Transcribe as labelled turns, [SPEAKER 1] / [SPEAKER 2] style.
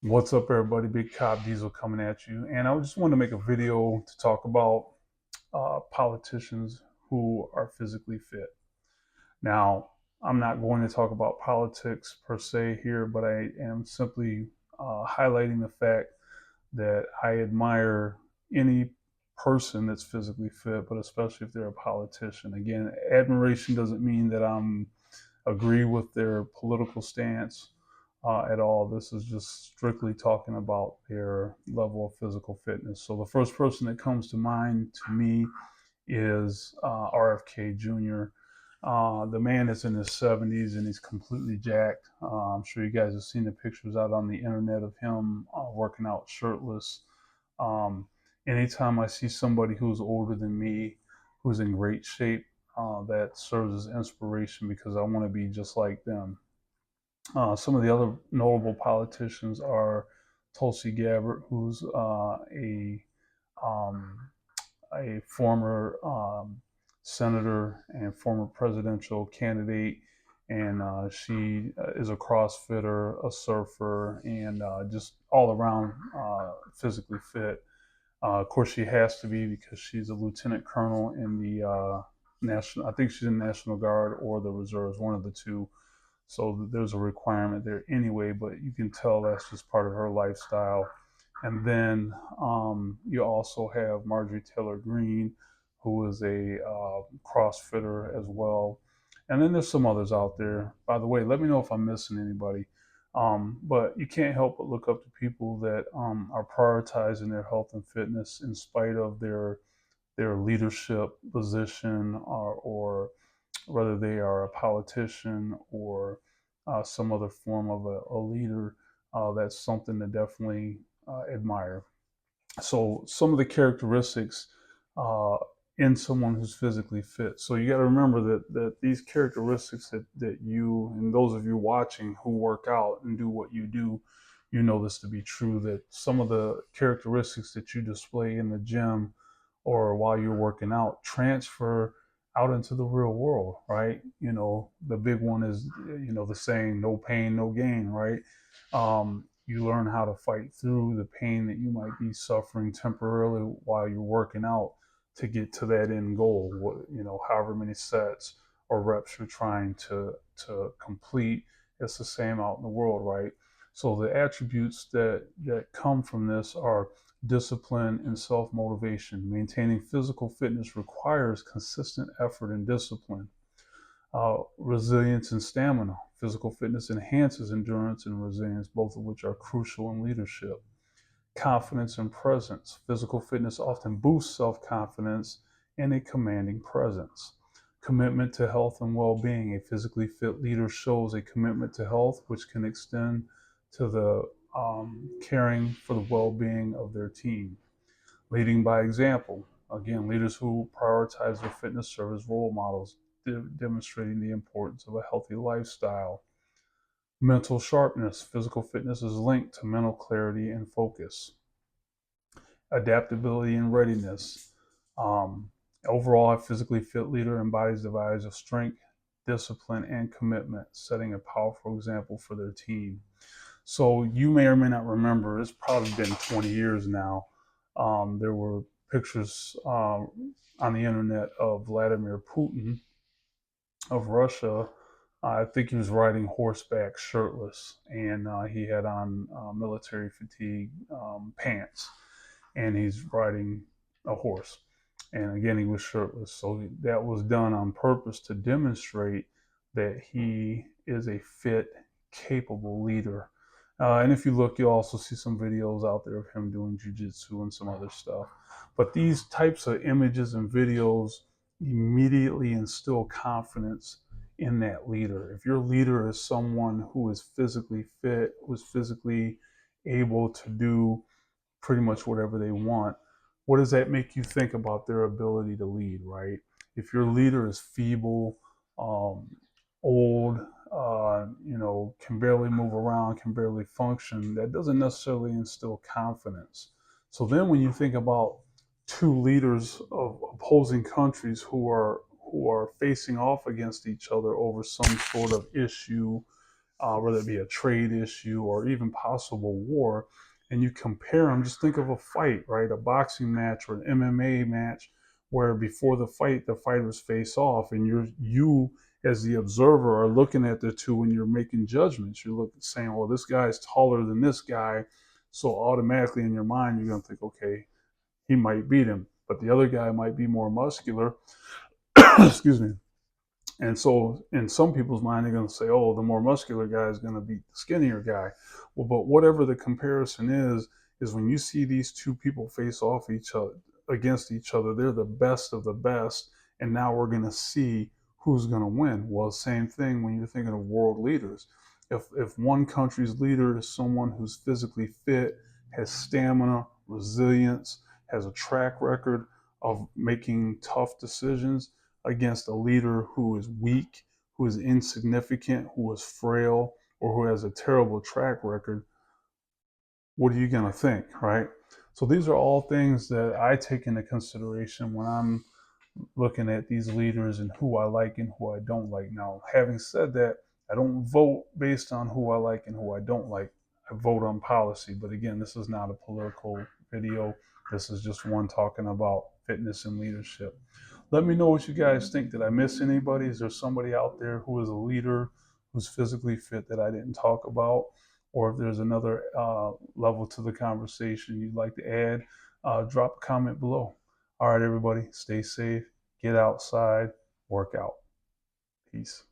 [SPEAKER 1] What's up, everybody? Big Cop Diesel coming at you. And I just wanted to make a video to talk about politicians who are physically fit. Now, I'm not going to talk about politics per se here, but I am simply highlighting the fact that I admire any person that's physically fit, but especially if they're a politician. Again, admiration doesn't mean that I'm agree with their political stance at all. This is just strictly talking about their level of physical fitness. So the first person that comes to mind to me is RFK Jr. The man is in his 70s and he's completely jacked. I'm sure you guys have seen the pictures out on the internet of him working out shirtless. Um, Anytime I see somebody who's older than me, who's in great shape, that serves as inspiration because I want to be just like them. Some of the other notable politicians are Tulsi Gabbard, who's um, a former senator and former presidential candidate, and she is a CrossFitter, a surfer, and just all around physically fit. Of course, she has to be because she's a lieutenant colonel in the national. I think she's in the National Guard or the Reserves, one of the two. So there's a requirement there anyway, but you can tell that's just part of her lifestyle. And then you also have Marjorie Taylor Greene, who is a CrossFitter as well. And then there's some others out there. By the way, let me know if I'm missing anybody. But you can't help but look up to people that are prioritizing their health and fitness in spite of their leadership position, or whether they are a politician or some other form of a leader. That's something to definitely admire. So some of the characteristics uh, in someone who's physically fit. So you got to remember that these characteristics that you and those of you watching who work out and do what you do, you know this to be true, that some of the characteristics that you display in the gym or while you're working out transfer out into the real world, right? You know, the big one is, the saying, no pain, no gain, right? You learn how to fight through the pain that you might be suffering temporarily while you're working out to get to that end goal. However many sets or reps you're trying to complete, it's the same out in the world, right? So the attributes that come from this are discipline and self motivation. Maintaining physical fitness requires consistent effort and discipline. Resilience and stamina. Physical fitness enhances endurance and resilience, both of which are crucial in leadership. Confidence and presence. Physical fitness often boosts self confidence and a commanding presence. Commitment to health and well being. A physically fit leader shows a commitment to health, which can extend to the caring for the well being of their team. Leading by example. Again, leaders who prioritize their fitness serve as role models, demonstrating the importance of a healthy lifestyle. Mental sharpness. Physical fitness is linked to mental clarity and focus. Adaptability and readiness. Um, Overall, a physically fit leader embodies the values of strength, discipline, and commitment, setting a powerful example for their team. So you may or may not remember, it's probably been 20 years now. There were pictures on the internet of Vladimir Putin of Russia. I think he was riding horseback shirtless, and he had on military fatigue pants, and he's riding a horse. And again, he was shirtless. So that was done on purpose to demonstrate that he is a fit, capable leader. And if you look, you'll also see some videos out there of him doing jujitsu and some other stuff. But these types of images and videos immediately instill confidence in that leader. If your leader is someone who is physically fit, who's physically able to do pretty much whatever they want, what does that make you think about their ability to lead, right? If your leader is feeble, um, old, can barely move around, can barely function, that doesn't necessarily instill confidence. So then when you think about two leaders of opposing countries who are facing off against each other over some sort of issue, whether it be a trade issue or even possible war, and you compare them. Just think of a fight, right? A boxing match or an MMA match, where before the fight, the fighters face off, and you as the observer are looking at the two and you're making judgments. You're looking saying, well, this guy's taller than this guy, so automatically in your mind you're gonna think, okay, he might beat him, but the other guy might be more muscular. Excuse me. And so, in some people's mind, they're going to say, "Oh, the more muscular guy is going to beat the skinnier guy." Well, but whatever the comparison is when you see these two people face off each other against each other, they're the best of the best, and now we're going to see who's going to win. Well, same thing when you're thinking of world leaders. If one country's leader is someone who's physically fit, has stamina, resilience, has a track record of making tough decisions against a leader who is weak, who is insignificant, who is frail, or who has a terrible track record, what are you going to think, right? So these are all things that I take into consideration when I'm looking at these leaders and who I like and who I don't like. Now, having said that, I don't vote based on who I like and who I don't like. I vote on policy. But again, this is not a political video. This is just one talking about fitness and leadership. Let me know what you guys think. Did I miss anybody? Is there somebody out there who is a leader who's physically fit that I didn't talk about? Or if there's another level to the conversation you'd like to add, drop a comment below. All right, everybody, stay safe, get outside, work out. Peace.